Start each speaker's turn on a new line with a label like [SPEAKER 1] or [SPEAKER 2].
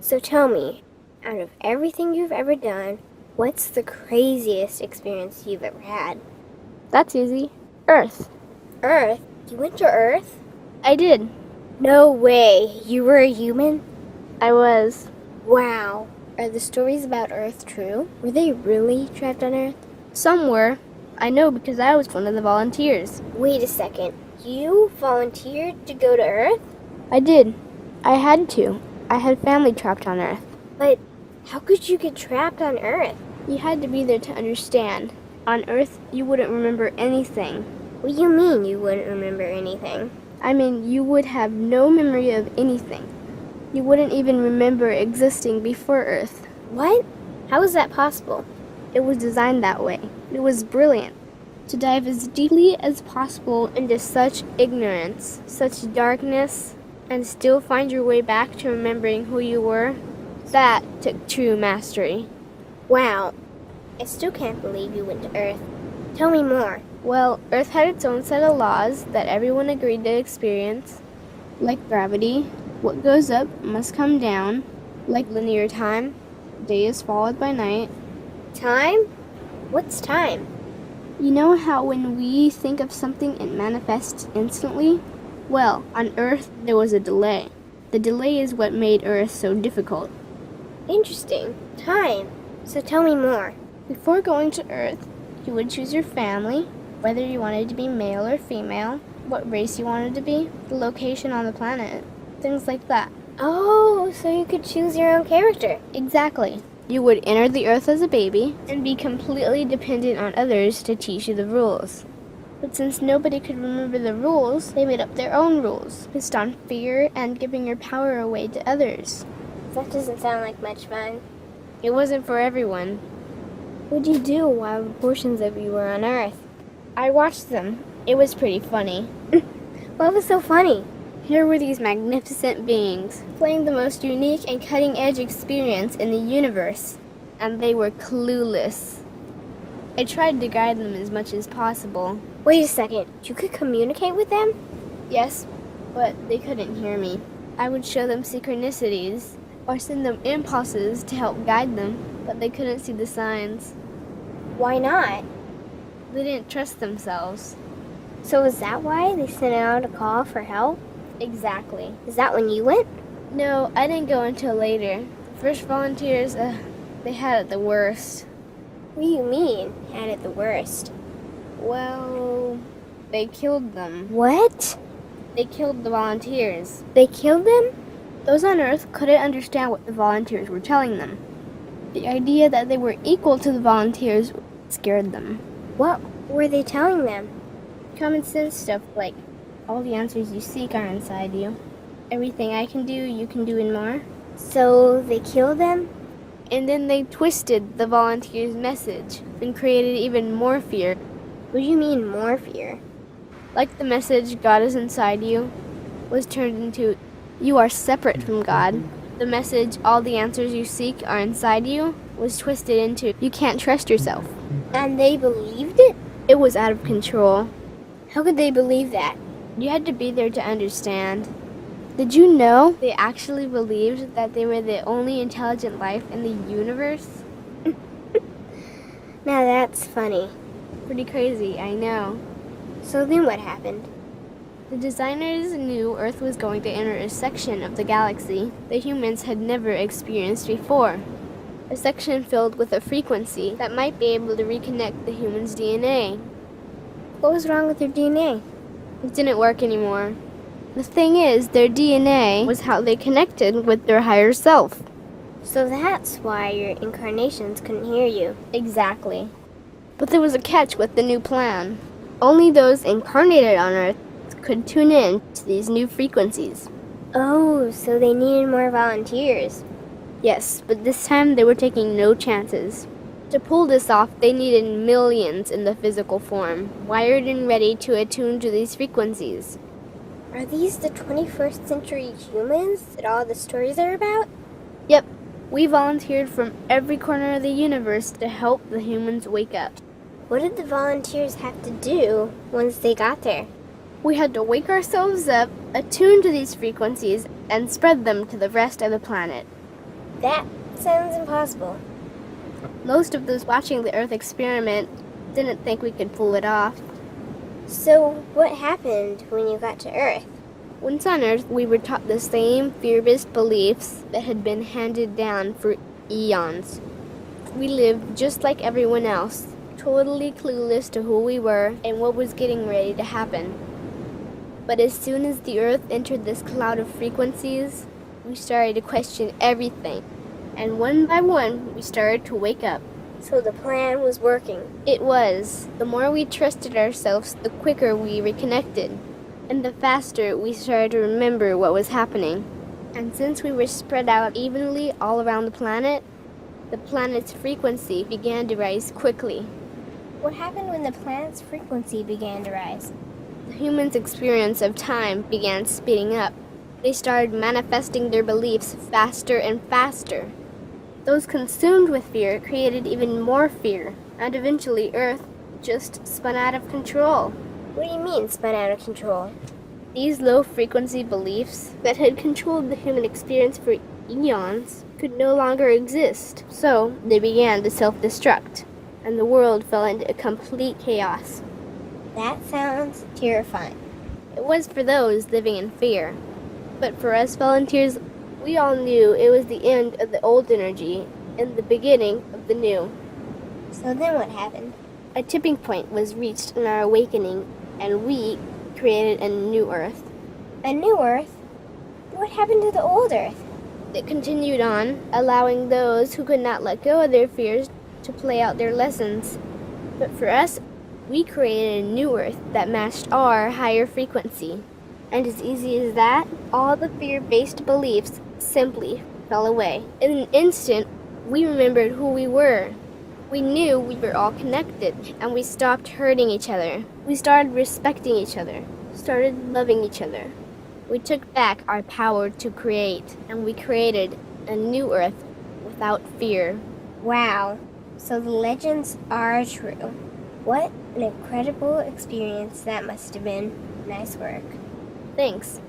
[SPEAKER 1] So tell me, out of everything you've ever done, what's the craziest experience you've ever had?
[SPEAKER 2] That's easy. Earth.
[SPEAKER 1] Earth? You went to Earth?
[SPEAKER 2] I did.
[SPEAKER 1] No way. You were a human?
[SPEAKER 2] I was.
[SPEAKER 1] Wow. Are the stories about Earth true? Were they really trapped on Earth?
[SPEAKER 2] Some were. I know because I was one of the volunteers.
[SPEAKER 1] Wait a second. You volunteered to go to Earth?
[SPEAKER 2] I did. I had to. I had family trapped on Earth.
[SPEAKER 1] But how could you get trapped on Earth?
[SPEAKER 2] You had to be there to understand. On Earth, you wouldn't remember anything.
[SPEAKER 1] What do you mean you wouldn't remember anything?
[SPEAKER 2] I mean, you would have no memory of anything. You wouldn't even remember existing before Earth.
[SPEAKER 1] What? How is that possible?
[SPEAKER 2] It was designed that way. It was brilliant. To dive as deeply as possible into such ignorance, such darkness, and still find your way back to remembering who you were, that took true mastery.
[SPEAKER 1] Wow. I still can't believe you went to Earth. Tell me more.
[SPEAKER 2] Well, Earth had its own set of laws that everyone agreed to experience, like gravity. What goes up must come down, like linear time. Day is followed by night.
[SPEAKER 1] Time? What's time?
[SPEAKER 2] You know how when we think of something, it manifests instantly? Well, on Earth, there was a delay. The delay is what made Earth so difficult.
[SPEAKER 1] Interesting. Time. So tell me more.
[SPEAKER 2] Before going to Earth, you would choose your family, whether you wanted to be male or female, what race you wanted to be, the location on the planet, things like that.
[SPEAKER 1] Oh, so you could choose your own character.
[SPEAKER 2] Exactly. You would enter the Earth as a baby and be completely dependent on others to teach you the rules. But since nobody could remember the rules, they made up their own rules, based on fear and giving your power away to others.
[SPEAKER 1] That doesn't sound like much fun.
[SPEAKER 2] It wasn't for everyone.
[SPEAKER 1] What'd you do while portions of you were on Earth?
[SPEAKER 2] I watched them. It was pretty funny.
[SPEAKER 1] What was so funny?
[SPEAKER 2] Here were these magnificent beings, playing the most unique and cutting-edge experience in the universe, and they were clueless. I tried to guide them as much as possible.
[SPEAKER 1] Wait a second. You could communicate with them?
[SPEAKER 2] Yes, but they couldn't hear me. I would show them synchronicities, or send them impulses to help guide them, but they couldn't see the signs.
[SPEAKER 1] Why not?
[SPEAKER 2] They didn't trust themselves.
[SPEAKER 1] So is that why they sent out a call for help?
[SPEAKER 2] Exactly.
[SPEAKER 1] Is that when you went?
[SPEAKER 2] No, I didn't go until later. The first volunteers, they had it the worst.
[SPEAKER 1] What do you mean, had it the worst?
[SPEAKER 2] Well, they killed them.
[SPEAKER 1] What?
[SPEAKER 2] They killed the volunteers.
[SPEAKER 1] They killed them?
[SPEAKER 2] Those on Earth couldn't understand what the volunteers were telling them. The idea that they were equal to the volunteers scared them.
[SPEAKER 1] What were they telling them?
[SPEAKER 2] Common sense stuff like, all the answers you seek are inside you. Everything I can do, you can do and more.
[SPEAKER 1] So they killed them?
[SPEAKER 2] And then they twisted the volunteers' message and created even more fear.
[SPEAKER 1] What do you mean more fear?
[SPEAKER 2] Like the message, God is inside you, was turned into, you are separate from God. The message, all the answers you seek are inside you, was twisted into, you can't trust yourself.
[SPEAKER 1] And they believed it?
[SPEAKER 2] It was out of control.
[SPEAKER 1] How could they believe that?
[SPEAKER 2] You had to be there to understand. Did you know they actually believed that they were the only intelligent life in the universe?
[SPEAKER 1] Now that's funny.
[SPEAKER 2] Pretty crazy, I know.
[SPEAKER 1] So then what happened?
[SPEAKER 2] The designers knew Earth was going to enter a section of the galaxy that humans had never experienced before. A section filled with a frequency that might be able to reconnect the human's DNA.
[SPEAKER 1] What was wrong with their DNA?
[SPEAKER 2] It didn't work anymore. The thing is, their DNA was how they connected with their higher self.
[SPEAKER 1] So that's why your incarnations couldn't hear you.
[SPEAKER 2] Exactly. But there was a catch with the new plan. Only those incarnated on Earth could tune in to these new frequencies.
[SPEAKER 1] Oh, so they needed more volunteers.
[SPEAKER 2] Yes, but this time they were taking no chances. To pull this off, they needed millions in the physical form, wired and ready to attune to these frequencies.
[SPEAKER 1] Are these the 21st century humans that all the stories are about?
[SPEAKER 2] Yep, we volunteered from every corner of the universe to help the humans wake up.
[SPEAKER 1] What did the volunteers have to do once they got there?
[SPEAKER 2] We had to wake ourselves up, attune to these frequencies, and spread them to the rest of the planet.
[SPEAKER 1] That sounds impossible.
[SPEAKER 2] Most of those watching the Earth experiment didn't think we could pull it off.
[SPEAKER 1] So, what happened when you got to Earth?
[SPEAKER 2] Once on Earth, we were taught the same fear-based beliefs that had been handed down for eons. We lived just like everyone else, totally clueless to who we were and what was getting ready to happen. But as soon as the Earth entered this cloud of frequencies, we started to question everything. And one by one, we started to wake up.
[SPEAKER 1] So the plan was working.
[SPEAKER 2] It was. The more we trusted ourselves, the quicker we reconnected. And the faster we started to remember what was happening. And since we were spread out evenly all around the planet's frequency began to rise quickly.
[SPEAKER 1] What happened when the planet's frequency began to rise?
[SPEAKER 2] The humans' experience of time began speeding up. They started manifesting their beliefs faster and faster. Those consumed with fear created even more fear, and eventually Earth just spun out of control.
[SPEAKER 1] What do you mean, spun out of control?
[SPEAKER 2] These low-frequency beliefs that had controlled the human experience for eons could no longer exist, so they began to self-destruct, and the world fell into a complete chaos.
[SPEAKER 1] That sounds terrifying.
[SPEAKER 2] It was for those living in fear, but for us volunteers, we all knew it was the end of the old energy and the beginning of the new.
[SPEAKER 1] So then what happened?
[SPEAKER 2] A tipping point was reached in our awakening, and we created a new Earth.
[SPEAKER 1] A new Earth? What happened to the old Earth?
[SPEAKER 2] It continued on, allowing those who could not let go of their fears to play out their lessons. But for us, we created a new Earth that matched our higher frequency. And as easy as that, all the fear-based beliefs simply fell away. In an instant, we remembered who we were. We knew we were all connected, and we stopped hurting each other. We started respecting each other, started loving each other. We took back our power to create, and we created a new Earth without fear.
[SPEAKER 1] Wow, so the legends are true. What an incredible experience that must have been. Nice work.
[SPEAKER 2] Thanks.